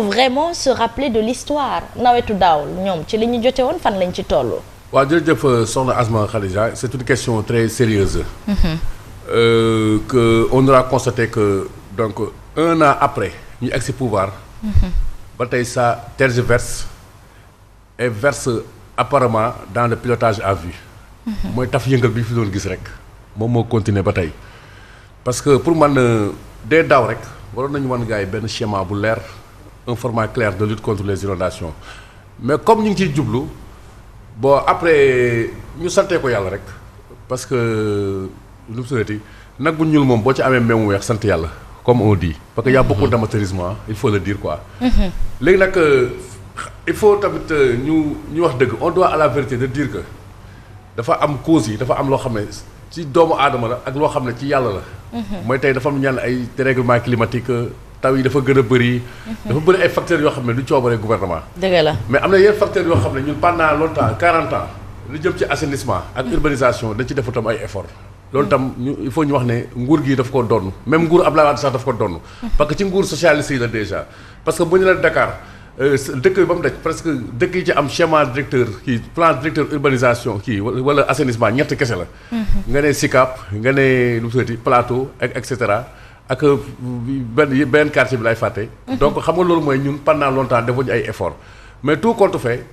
vraiment se rappeler de l'histoire nawetu daaw ñoom ci li ñu jote woon fan lañ ci toll. waaw jërëjëf soxna Asma Khadija c'est une question très sérieuse que on aura constaté que donc 1 an après ñu egg si pouvoir ba tey ça tergiverse et verse apparemment dans le pilotage à vue mooy taf yëngal bi ñu fi doon gis rek moom moo continuer ba tey parce que pour man dee daaw rek waroon nañu wan gars yi benn schéma bu leer un format clair de lutte contre les inondations mais comme ñu ngi ciy jublu bon après ñu santee ko yàlla rek parce que lu mu sënati nag bu ñuul moom boo ci amee mbéy mu weex sant yàlla comme on dit parce que y a beaucoup d'amateurisme il faut le dire quoi. léegi nag il faut tamit ñu wax dëgg on doit à la vérité de dire que dafa am cause yi dafa am loo xam ne ci doomu aadama la ak loo xam ne ci yàlla la. mooy tey dafa am ñaan ay dérèglement climatique. taw yi dafa gën a bëri. dafa bëri ay facteurs yoo xam ne du coobare gouvernement. dëgg la mais am na yenn facteurs yoo xam ne ñun pendant longtemps 40 ans lu jëm ci assainissement ak urbanisation dañ ci def tam ay efforts. loolu tam il faut ñu wax ne nguur gi daf ko donn même nguur Abdoulaye Wade sax daf ko donn parce que ci nguur socialiste yi la déjà parce que bu ñu la Dakar dëkk bi ba mu daj presque dëkk yi ci am schéma directeur kii plan directeur urbanisation kii wala assainissement ñett kese la. nga ne Sicap nga ne lu mu tuddati Plateau ak et cetera. ak benn quartier bi lay fàtte. donc xam nga loolu mooy ñun pendant longtemps defuñu ay efforts mais tout compte fait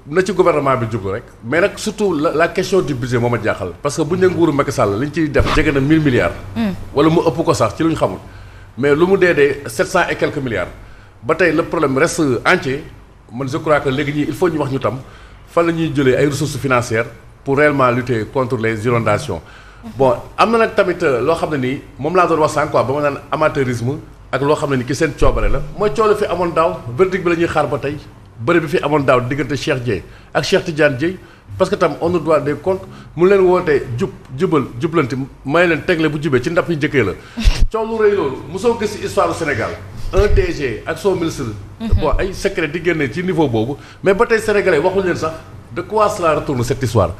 na ci gouvernement bi jublu rek mais nag surtout la question du budget moo ma jaaxal parce que bu ñu ne nguuru Macky Sall li ñu ciy def jege na 1000 milliards. wala mu ëpp ko sax ci lu ñu xamul mais lu mu dee 700 et quelques milliards ba tey le problème reste entier man je crois que léegi ñii il faut ñu wax ñu tam fan la ñuy jëlee ay ressources financières pour réellement lutter contre les inondations. bon am na nag tamit loo xam ne nii moom laa doon wax sànq quoi ba ma naan amateurisme ak loo xam ne ni ki seen coobare la mooy coow la fi amoon daaw verdict bi la ñuy xaar ba tey bëri bi fi amoon daaw diggante Cheikh Dieye ak Cheikh Tidiane Dieye parce que tam on nous doit des comptes mu leen wootee jublanti may leen tegle bu jubee ci ndap yi njëkkee la coow lu rëy loolu mosoo gis ci histoire du Sénégal un DG ak son ministre bon ay secret di génne ci niveau boobu mais ba tey sénégalais waxuñu leen sax de quoi cela retourne cette histoire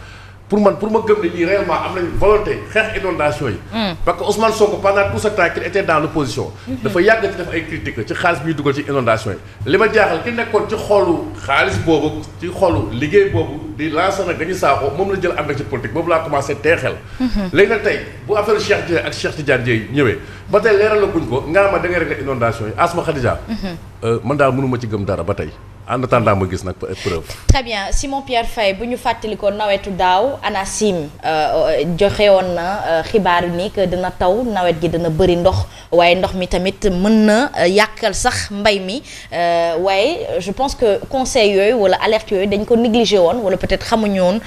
pour ma gëm ne ñii réellement am nañ volonté xeex inondation yi. parce que Ousmane Sonko pendant tout ce temps qu'il était dans l'opposition dafa yàgg ci def ay critiques ci xaalis bi ñuy dugal ci inondation yi. li ma jaaxal ki nekkoon ci xoolu xaalis boobu ci xoolu liggéey boobu di lancer nag dañuy saako moom la jël ànd ak ci politique boobu laa commencé teexel. léegi nag tey bu affaire Cheikh Dieye ak Cheikh Tidiane Dieye ñëwee ba tey leeral la guñ ko nga ma da ngay régler inondation yi Asma Khadija. man daal mënu ma ci gëm dara ba tey. en attendant ma gis nag preuve. très bien Simon Pierre Faye bu ñu fàttali ko nawetu daaw ANACIM joxe woon na xibaar yu ni que dina taw nawet gi dina bëri ndox waaye ndox mi tamit mën na yàqal sax mbay mi waaye je pense que conseil yooyu wala alerte yooyu dañ ko négligé woon wala peut-être xamuñu woon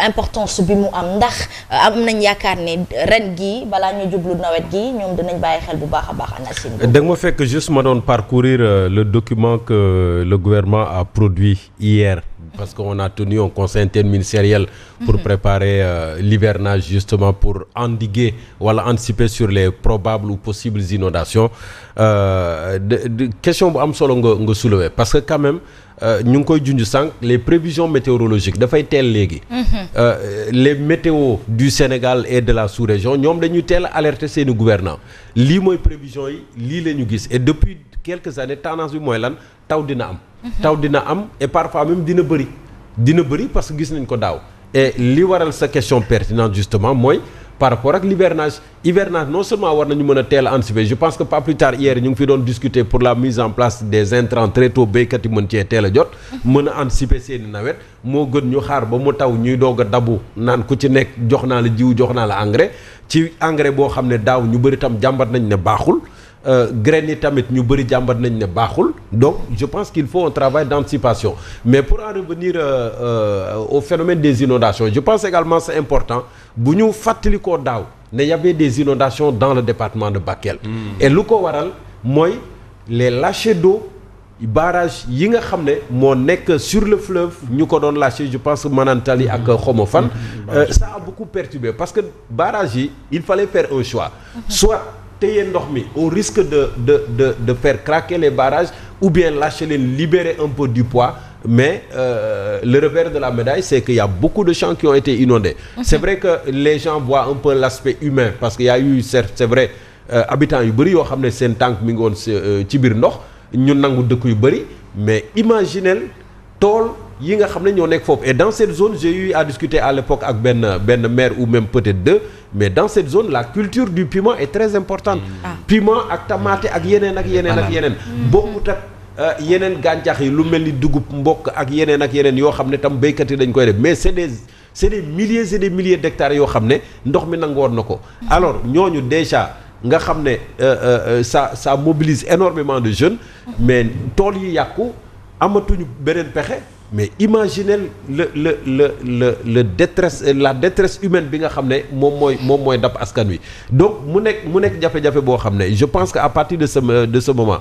importance bi mu am ndax am nañ yaakaar ne ren gi balaa ñu jublu nawet gi ñoom dinañ bàyyi xel bu baax a baax ANACIM. da nga ma fekk juste ma doon parcourir le document que le gouvernement a produit hier parce qu'on a tenu un conseil interministériel pour préparer l'hivernage justement pour endiguer wala anticiper sur les probables ou possibles inondations question bu am solo nga soulever parce que quand même ñu ngi koy junj sànq les prévisions météorologiques dafay teel léegi les météos du Sénégal et de la sous-région ñoom dañuy teel a alerter seeni gouvernants lii mooy prévisions yi lii la ñu gis et depuis quelques années tendance bi mooy lan taw dina am taw dina am et parfois même dina bëri parce que gis nañ ko daaw et li waral sa question pertinente justement mooy par rapport ak hivernage non seulement war nañu mën a teel a anticiper je pense que pas plus tard hier ñu ngi fi doon discuter pour la mise en place des intrants très tôt béykat yi mën cee teel a jot mën a anticiper seeni nawet moo gën ñu xaar ba mu taw ñuy doog a dabu naan ku ci nekk jox naa la jiw jox naa la engrais ci engrais boo xam ne daaw ñu bëri tam jàmbat nañ ne baaxul graines yi tamit ñu bëri jàmbat nañ ne baaxul donc je pense qu'il faut un travail d'anticipation mais pour en revenir au phénomène des inondations je pense également c'est important bu ñu fàttalikoo daaw ne y avait des inondations dans le département de Bakel et lu ko waral mooy les lâchers d'eau barrage yi nga xam ne moo nekk sur le fleuve ñu ko doon lâcher je pense Manantali ak xawma fan ça a beaucoup perturbé parce que barrage yi il fallait faire un choix soit téye ndox mi au risque de faire craquer les barrages ou bien lâcher leen libérer un peu du poids mais le revers de la médaille c'est qu'il y a beaucoup de champs qui ont été inondés c'est vrai que les gens voient un peu l'aspect humain parce qu'il y a eu certes c'est vrai habitants yu bëri yoo xam ne seen tànk mi ngi woon ci biir ndox ñu nangu dëkk yu bëri mais imaginez tool yi nga xam ne ñoo nekk foofu et dans cette zone j'ai eu à discuter à l'époque ak benn maire ou même peut-être deux mais dans cette zone la culture du piment est très importante. Piment ak tomate ak yeneen ak yeneen. bokkut ak yeneen gàncax yi lu mel ni dugub mbokk ak yeneen yoo xam ne tam béykat yi dañ koy def mais c'est des milliers et des milliers d'hectares yoo xam ne ndox mi nangoon na ko. alors ñooñu déjà nga xam ne ça mobilise énormément de jeunes mais tool yi yàqu amatuñu beneen pexe. mais imaginez le détresse la détresse humaine bi nga xam ne moom mooy dab askan wi donc mu nekk jafe-jafe boo xam ne je pense que à partir de ce moment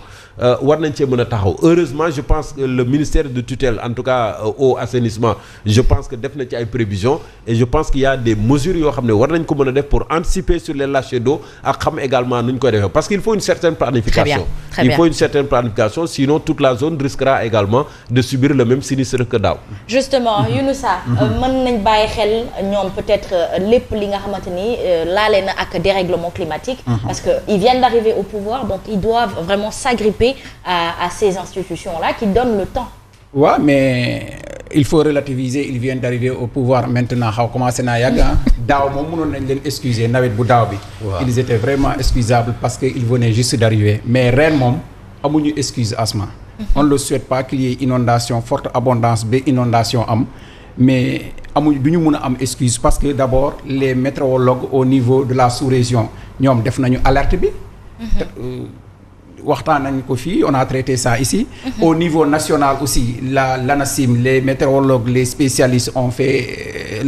war nañ cee mën a taxaw heureusement je pense que le ministère de tutelle en tout cas au assainissement je pense que def na ci ay prévisions et je pense qu'il y a des mesures yoo xam ne war nañ ko mën a def pour anticiper sur les lâchers d'eau ak xam également nu ñu koy defee parce qu'il faut une certaine planification. Très bien. Il faut une certaine planification sinon toute la zone risquera également de subir le même sinistre que daaw. justement Younoussa mën nañ bàyyi xel ñoom peut-être lépp li nga xamante ni laale na ak dérèglement climatique parce que ils viennent d'arriver au pouvoir donc ils doivent vraiment s'agripper à ces institutions-là qui donnent le temps. Ouais, mais il faut relativiser ils viennent d'arriver au pouvoir maintenant xaw commencé naa yàgg daaw moom mënoon nañ leen excuser nawet bu daaw bi. Ils étaient vraiment excusables parce que ils venaient juste d'arriver mais ren moom amuñu excuse Asma. On ne le souhaite pas qu'il y ait inondation forte abondance ba inondation am mais du ñu mun a am excuse parce que d'abord les météorologues au niveau de la sous-région ñoom def nañu alerte bi. waxtaan nañ ko fii on a traité ça ici. Au niveau national aussi l'ANACIM les météorologues les spécialistes ont fait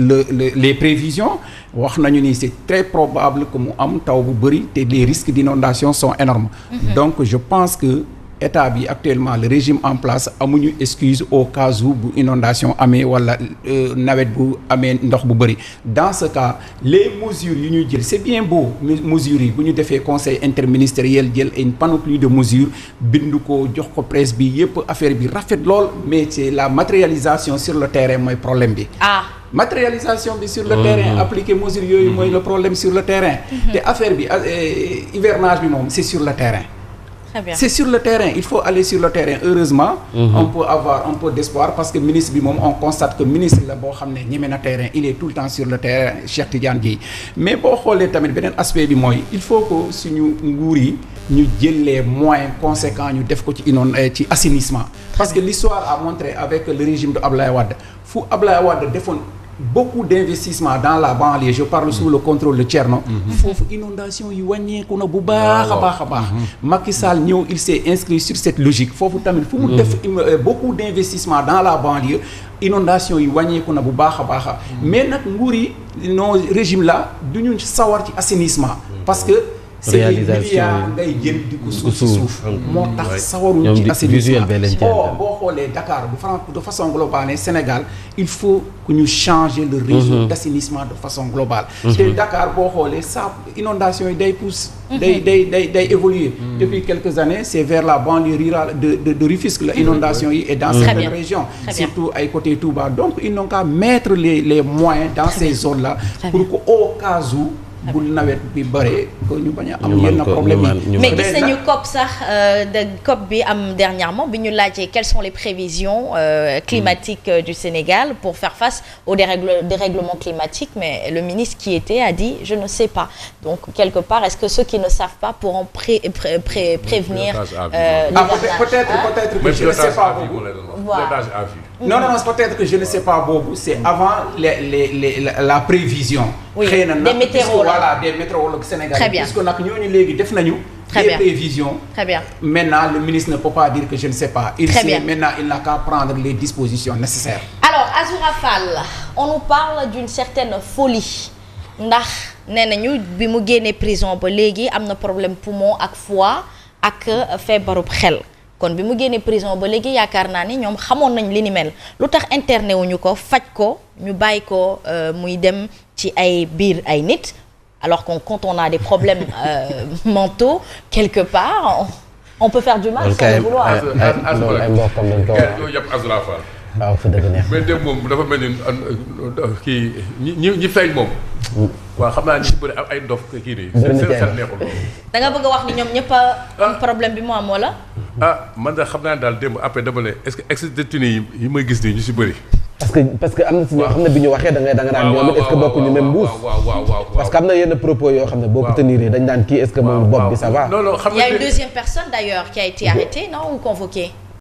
les prévisions wax nañu ni c'est très probable que mu am taw bu bëri te les risques d'inondation sont énormes. Donc je pense que état bi actuellement le régime en place amuñu excuse au cas où bu inondation amee wala nawet bu amee ndox bu bëri dans ce cas les mesures yu ñuy jël c'est bien beau mesures yi bu ñu defee conseil interministériel jël une panoplie de mesures bind ko jox ko presse bi yépp affaire bi rafet lool mais c'est la matérialisation sur le terrain mooy problème bi. Matérialisation bi sur le terrain appliquer mesures yooyu mooy le problème sur le terrain. te affaire bi hivernage bi moom c'est sur le terrain. Très bien. C'est sur le terrain, il faut aller sur le terrain. Heureusement, on peut avoir un peu d'espoir parce que ministre bi moom on constate que ministre la boo xam ne ñeme na terrain il est tout le temps sur le terrain Cheikh Tidiane Dièye mais boo xoolee tamit beneen aspect bi mooy il faut que suñu nguur yi ñu jël les moyens conséquents ñu def ko ci assainissement parce que l'histoire a montré avec le régime de Ablaye Wade fu Ablaye Wade defoon beaucoup d'investissements dans la banlieue je parle sous le contrôle de Thierno foofu inondation yi wàññeeku na bu baax a baax Macky Sall ñëw il s'est inscrit sur cette logique foofu tamit fu mu def beaucoup d'investissements dans la banlieue inondation yi wàññeeku na bu baax a baax mais nag nguur yi nos régimes là du ñu sawar ci assainissement parce que c'est des milliards ngay jël di ko suuf moo tax sawaruñ ci assainissement boo xoolee Dakar de façon globale Sénégal il faut que ñu changer le réseau d'assainissement de façon globale te Dakar boo xoolee sa inondation yi day pousse day évoluer depuis quelques années c'est vers la banlieue rurale de Rufisque la inondation yi et dans certaines régions surtout ay côté Touba donc ils n'ont qu'à mettre les moyens dans ces zones là pour que au cas où bu nawet bi bare ko ñu bañ a am yenn problème yi mais gis nañu COP sax COP bi am dernièrement bi ñu laajee quelles sont les prévisions climatiques du Sénégal pour faire face au dérèglement climatique mais le ministre qui était a dit je ne sais pas donc quelque part est-ce que ceux qui ne savent pas pourront prévenir peut-être que je ne sais pas boobu non peut-être que je ne sais pas boobu c'est avant la prévision xëy na nag des météorologues sénégalais puisque nag ñooñu léegi def nañu des prévisions. Très bien. Maintenant le ministre ne peut pas dire que je ne sais pas il sait maintenant il n'a qu'à prendre les dispositions nécessaires. Alors Azoura Fall on nous parle d'une certaine folie ndax nee nañu bi mu génnee prison ba léegi am na problème poumon ak foie ak feebarub xel kon bi mu génnee prison ba léegi yaakaar naa ni ñoom xamoon nañ li ni mel lu tax interné wuñu ko faj ko ñu bàyyi ko muy dem ci ay biir ay nit alors que quand on a des problèmes mentaux quelque part on peut faire du mal sans le vouloir. ay mbokkam lañ ko wax yëpp Azoura Fall. waaw fa dëgg neex mais dem moom dafa mel ni kii ñi feeñ moom. waaw xam naa ni bëri ay ndof kii nii. seen neexul loolu. da nga bëgg a wax ni ñoom ñëpp am problème bi mu am wala. man de xam naa daal démb après dama ne est-ce que ex-détenus yi may gis nii ñu si bëri. parce que am na si ñoo xam ne bi ñu waxee da nga naan ñoom it est-ce que bokkuñu même mbuus. parce que am na yenn propos yoo xam ne boo ko tenir dañ naan kii est-ce que moom bopp bi ça va. non xam il y a une deuxième personne d'ailleurs qui a été arrêtée non ou convoquée.